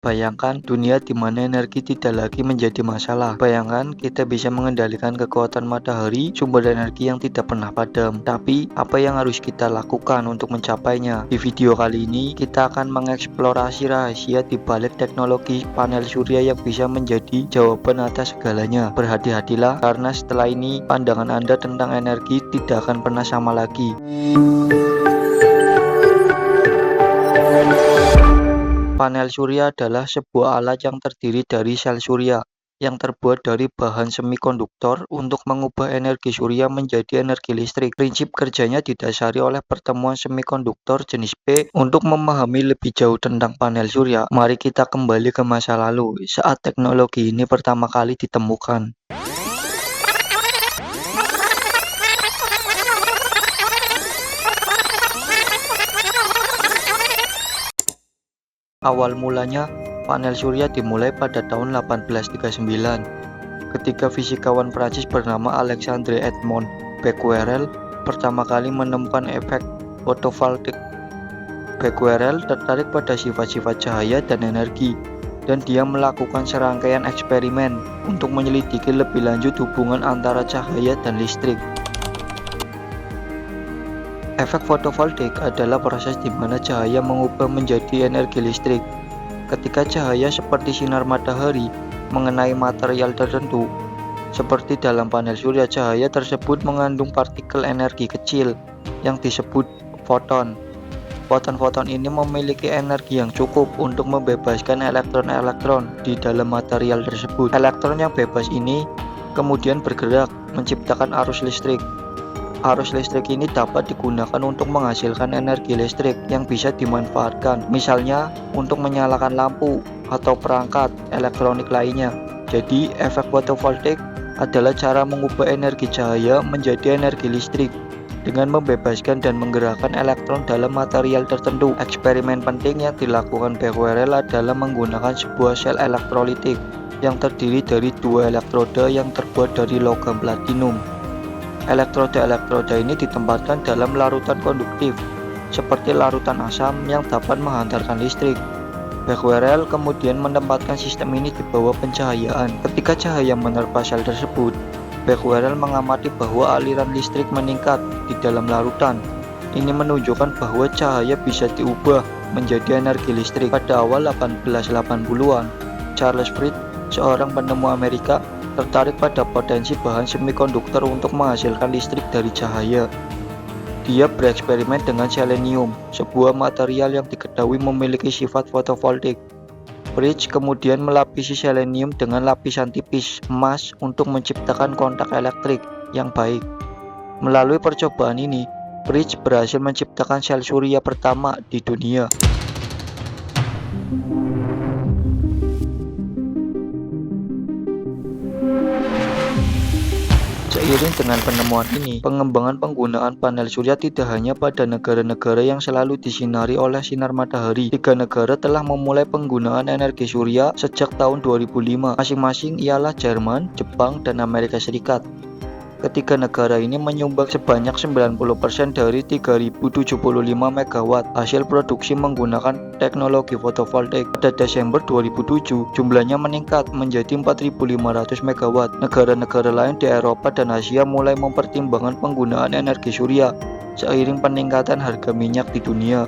Bayangkan dunia di mana energi tidak lagi menjadi masalah. Bayangkan kita bisa mengendalikan kekuatan matahari, sumber energi yang tidak pernah padam. Tapi, apa yang harus kita lakukan untuk mencapainya? Di video kali ini, kita akan mengeksplorasi rahasia di balik teknologi panel surya yang bisa menjadi jawaban atas segalanya. Berhati-hatilah, karena setelah ini, pandangan Anda tentang energi tidak akan pernah sama lagi. Panel surya adalah sebuah alat yang terdiri dari sel surya yang terbuat dari bahan semikonduktor untuk mengubah energi surya menjadi energi listrik. Prinsip kerjanya didasari oleh pertemuan semikonduktor jenis P. Untuk memahami lebih jauh tentang panel surya, mari kita kembali ke masa lalu saat teknologi ini pertama kali ditemukan. Awal mulanya, panel surya dimulai pada tahun 1839, ketika fisikawan Prancis bernama Alexandre Edmond Becquerel pertama kali menemukan efek fotovoltaik. Becquerel tertarik pada sifat-sifat cahaya dan energi, dan dia melakukan serangkaian eksperimen untuk menyelidiki lebih lanjut hubungan antara cahaya dan listrik. Efek fotovoltaik adalah proses di mana cahaya mengubah menjadi energi listrik. Ketika cahaya seperti sinar matahari mengenai material tertentu, seperti dalam panel surya, cahaya tersebut mengandung partikel energi kecil yang disebut foton. Foton-foton ini memiliki energi yang cukup untuk membebaskan elektron-elektron di dalam material tersebut. Elektron yang bebas ini kemudian bergerak menciptakan arus listrik. Arus listrik ini dapat digunakan untuk menghasilkan energi listrik yang bisa dimanfaatkan, misalnya untuk menyalakan lampu atau perangkat elektronik lainnya. Jadi, efek fotovoltaik adalah cara mengubah energi cahaya menjadi energi listrik dengan membebaskan dan menggerakkan elektron dalam material tertentu. Eksperimen penting yang dilakukan Becquerel adalah menggunakan sebuah sel elektrolitik yang terdiri dari dua elektroda yang terbuat dari logam platinum. Elektroda-elektroda ini ditempatkan dalam larutan konduktif, seperti larutan asam yang dapat menghantarkan listrik. Becquerel kemudian menempatkan sistem ini di bawah pencahayaan. Ketika cahaya menerpa sel tersebut, Becquerel mengamati bahwa aliran listrik meningkat di dalam larutan. Ini menunjukkan bahwa cahaya bisa diubah menjadi energi listrik. Pada awal 1880-an, Charles Fried, seorang penemu Amerika, tertarik pada potensi bahan semikonduktor untuk menghasilkan listrik dari cahaya. Dia bereksperimen dengan selenium, sebuah material yang diketahui memiliki sifat fotovoltaik. Fried kemudian melapisi selenium dengan lapisan tipis emas untuk menciptakan kontak elektrik yang baik. Melalui percobaan ini, Fried berhasil menciptakan sel surya pertama di dunia. Seiring dengan penemuan ini, pengembangan penggunaan panel surya tidak hanya pada negara-negara yang selalu disinari oleh sinar matahari. 3 negara telah memulai penggunaan energi surya sejak tahun 2005. Masing-masing ialah Jerman, Jepang, dan Amerika Serikat. Ketiga negara ini menyumbang sebanyak 90% dari 3075 MW hasil produksi menggunakan teknologi fotovoltaik. Pada Desember 2007, jumlahnya meningkat menjadi 4500 MW. Negara-negara lain di Eropa dan Asia mulai mempertimbangkan penggunaan energi surya seiring peningkatan harga minyak di dunia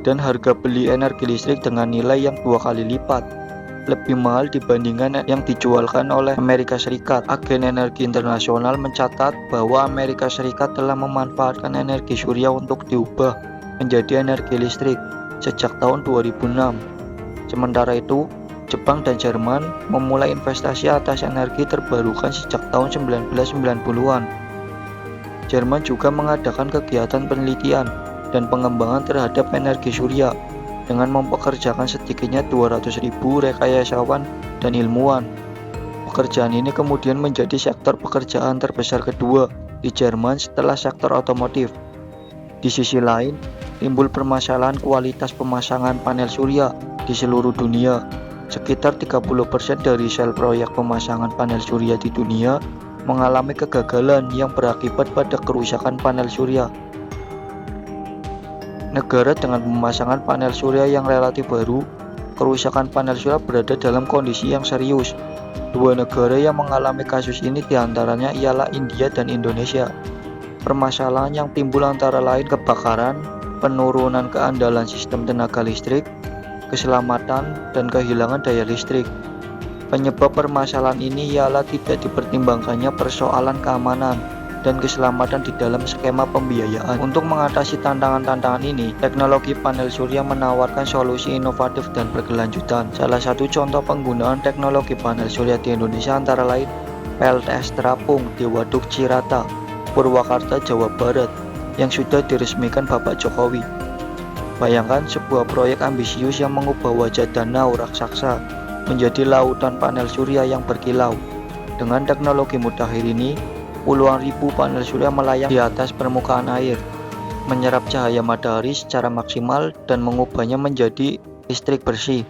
dan harga beli energi listrik dengan nilai yang 2 kali lipat lebih mahal dibandingkan yang dijualkan oleh Amerika Serikat. Agen Energi Internasional mencatat bahwa Amerika Serikat telah memanfaatkan energi surya untuk diubah menjadi energi listrik sejak tahun 2006. Sementara itu, Jepang dan Jerman memulai investasi atas energi terbarukan sejak tahun 1990-an. Jerman juga mengadakan kegiatan penelitian dan pengembangan terhadap energi surya dengan mempekerjakan sedikitnya 200.000 rekayasawan dan ilmuwan. Pekerjaan ini kemudian menjadi sektor pekerjaan terbesar kedua di Jerman setelah sektor otomotif. Di sisi lain, timbul permasalahan kualitas pemasangan panel surya di seluruh dunia. Sekitar 30% dari sel proyek pemasangan panel surya di dunia mengalami kegagalan yang berakibat pada kerusakan panel surya. Negara dengan pemasangan panel surya yang relatif baru kerusakan panel surya berada dalam kondisi yang serius. Dua negara yang mengalami kasus ini diantaranya ialah India dan Indonesia. Permasalahan yang timbul antara lain kebakaran, penurunan keandalan sistem tenaga listrik, keselamatan, dan kehilangan daya listrik. Penyebab permasalahan ini ialah tidak dipertimbangkannya persoalan keamanan dan keselamatan di dalam skema pembiayaan. Untuk mengatasi tantangan-tantangan ini, teknologi panel surya menawarkan solusi inovatif dan berkelanjutan. Salah satu contoh penggunaan teknologi panel surya di Indonesia antara lain PLTS Terapung di Waduk Cirata, Purwakarta, Jawa Barat, yang sudah diresmikan Bapak Jokowi. Bayangkan sebuah proyek ambisius yang mengubah wajah danau raksasa menjadi lautan panel surya yang berkilau. Dengan teknologi mutakhir ini, puluhan ribu panel surya melayang di atas permukaan air, menyerap cahaya matahari secara maksimal dan mengubahnya menjadi listrik bersih.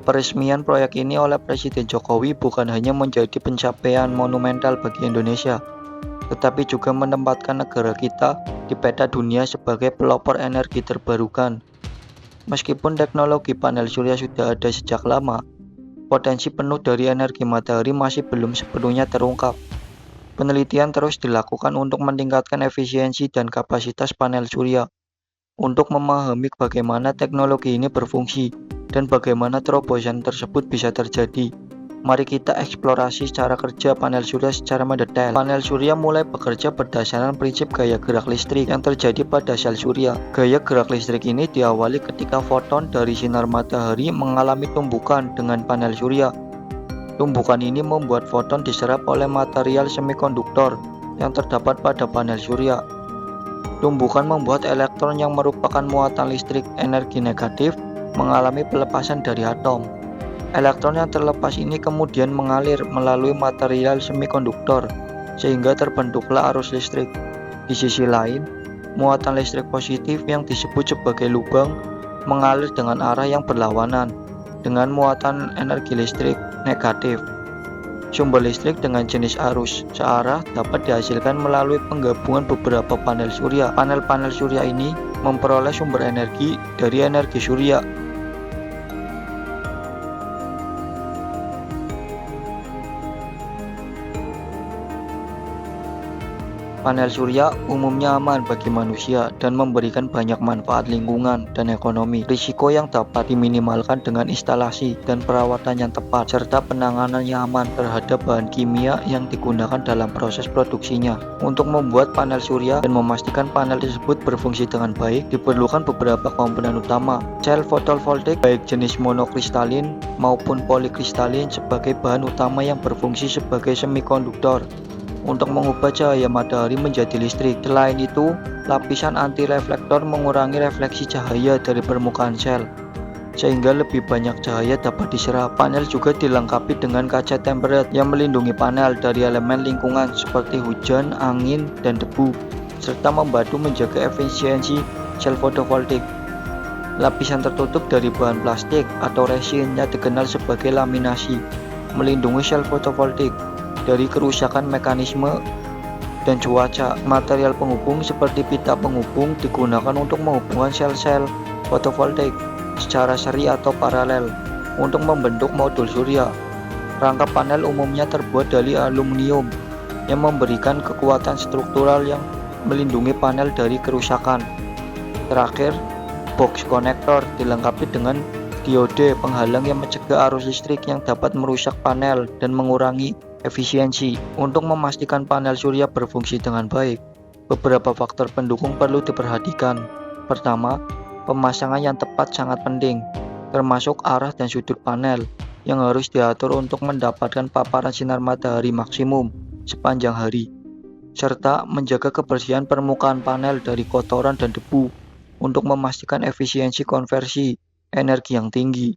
Peresmian proyek ini oleh Presiden Jokowi bukan hanya menjadi pencapaian monumental bagi Indonesia, tetapi juga menempatkan negara kita di peta dunia sebagai pelopor energi terbarukan. Meskipun teknologi panel surya sudah ada sejak lama, potensi penuh dari energi matahari masih belum sepenuhnya terungkap. Penelitian terus dilakukan untuk meningkatkan efisiensi dan kapasitas panel surya. Untuk memahami bagaimana teknologi ini berfungsi dan bagaimana terobosan tersebut bisa terjadi, mari kita eksplorasi cara kerja panel surya secara mendetail. Panel surya mulai bekerja berdasarkan prinsip gaya gerak listrik yang terjadi pada sel surya. Gaya gerak listrik ini diawali ketika foton dari sinar matahari mengalami tumbukan dengan panel surya. Tumbukan ini membuat foton diserap oleh material semikonduktor yang terdapat pada panel surya. Tumbukan membuat elektron yang merupakan muatan listrik energi negatif mengalami pelepasan dari atom. Elektron yang terlepas ini kemudian mengalir melalui material semikonduktor, sehingga terbentuklah arus listrik. Di sisi lain, muatan listrik positif yang disebut sebagai lubang mengalir dengan arah yang berlawanan dengan muatan energi listrik negatif. Sumber listrik dengan jenis arus searah dapat dihasilkan melalui penggabungan beberapa panel surya. Panel-panel surya ini memperoleh sumber energi dari energi surya. Panel surya umumnya aman bagi manusia dan memberikan banyak manfaat lingkungan dan ekonomi. Risiko yang dapat diminimalkan dengan instalasi dan perawatan yang tepat, serta penanganan yang aman terhadap bahan kimia yang digunakan dalam proses produksinya. Untuk membuat panel surya dan memastikan panel tersebut berfungsi dengan baik, diperlukan beberapa komponen utama. Sel fotovoltaik baik jenis monokristalin maupun polikristalin sebagai bahan utama yang berfungsi sebagai semikonduktor untuk mengubah cahaya matahari menjadi listrik. Selain itu, lapisan anti-reflektor mengurangi refleksi cahaya dari permukaan sel, sehingga lebih banyak cahaya dapat diserap. Panel juga dilengkapi dengan kaca tempered yang melindungi panel dari elemen lingkungan seperti hujan, angin, dan debu, serta membantu menjaga efisiensi sel fotovoltaik. Lapisan tertutup dari bahan plastik atau resin yang dikenal sebagai laminasi melindungi sel fotovoltaik dari kerusakan mekanisme dan cuaca. Material penghubung seperti pita penghubung digunakan untuk menghubungkan sel-sel fotovoltaik secara seri atau paralel untuk membentuk modul surya. Rangka panel umumnya terbuat dari aluminium yang memberikan kekuatan struktural yang melindungi panel dari kerusakan. Terakhir, box konektor dilengkapi dengan diode penghalang yang mencegah arus listrik yang dapat merusak panel dan mengurangi efisiensi. Untuk memastikan panel surya berfungsi dengan baik, beberapa faktor pendukung perlu diperhatikan. Pertama, pemasangan yang tepat sangat penting, termasuk arah dan sudut panel yang harus diatur untuk mendapatkan paparan sinar matahari maksimum sepanjang hari, serta menjaga kebersihan permukaan panel dari kotoran dan debu untuk memastikan efisiensi konversi energi yang tinggi.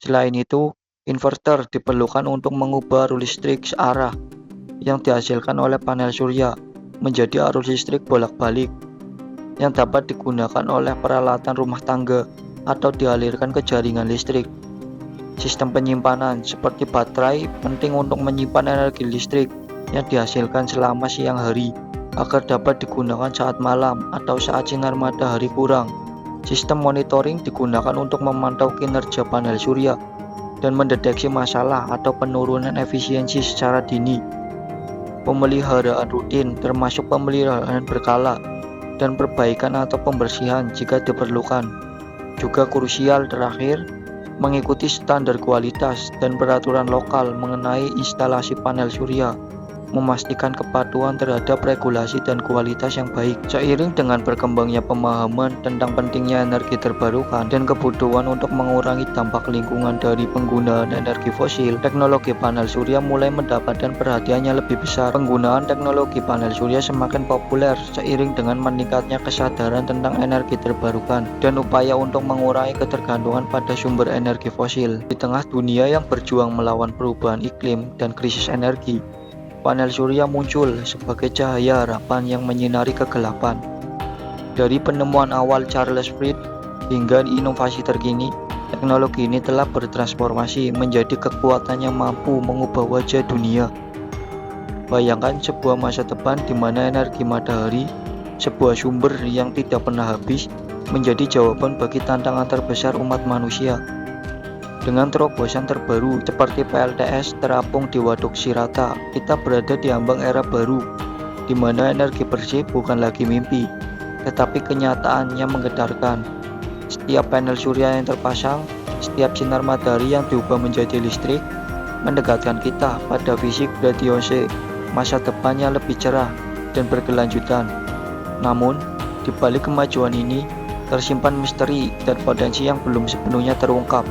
Selain itu, inverter diperlukan untuk mengubah arus listrik searah yang dihasilkan oleh panel surya menjadi arus listrik bolak-balik yang dapat digunakan oleh peralatan rumah tangga atau dialirkan ke jaringan listrik. Sistem penyimpanan seperti baterai penting untuk menyimpan energi listrik yang dihasilkan selama siang hari agar dapat digunakan saat malam atau saat sinar matahari kurang. Sistem monitoring digunakan untuk memantau kinerja panel surya dan mendeteksi masalah atau penurunan efisiensi secara dini. Pemeliharaan rutin termasuk pemeliharaan berkala dan perbaikan atau pembersihan jika diperlukan. Juga krusial terakhir, mengikuti standar kualitas dan peraturan lokal mengenai instalasi panel surya, memastikan kepatuhan terhadap regulasi dan kualitas yang baik. Seiring dengan berkembangnya pemahaman tentang pentingnya energi terbarukan dan kebutuhan untuk mengurangi dampak lingkungan dari penggunaan energi fosil, teknologi panel surya mulai mendapatkan perhatian yang lebih besar. Penggunaan teknologi panel surya semakin populer seiring dengan meningkatnya kesadaran tentang energi terbarukan dan upaya untuk mengurangi ketergantungan pada sumber energi fosil. Di tengah dunia yang berjuang melawan perubahan iklim dan krisis energi, panel surya muncul sebagai cahaya harapan yang menyinari kegelapan. Dari penemuan awal Charles Fried hingga inovasi terkini, teknologi ini telah bertransformasi menjadi kekuatan yang mampu mengubah wajah dunia. Bayangkan sebuah masa depan di mana energi matahari, sebuah sumber yang tidak pernah habis, menjadi jawaban bagi tantangan terbesar umat manusia. Dengan terobosan terbaru seperti PLTS terapung di Waduk Sirata, kita berada di ambang era baru, di mana energi bersih bukan lagi mimpi, tetapi kenyataan yang menggetarkan. Setiap panel surya yang terpasang, setiap sinar matahari yang diubah menjadi listrik, mendekatkan kita pada fisik gradiose, masa depan yang lebih cerah dan berkelanjutan. Namun, di balik kemajuan ini, tersimpan misteri dan potensi yang belum sepenuhnya terungkap.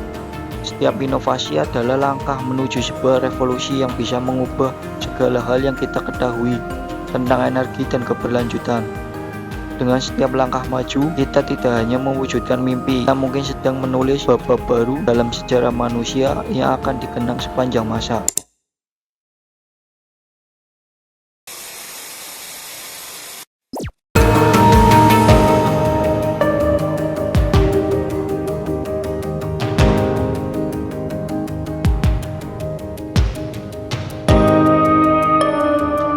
Setiap inovasi adalah langkah menuju sebuah revolusi yang bisa mengubah segala hal yang kita ketahui tentang energi dan keberlanjutan. Dengan setiap langkah maju, kita tidak hanya mewujudkan mimpi, kita mungkin sedang menulis bab baru dalam sejarah manusia yang akan dikenang sepanjang masa.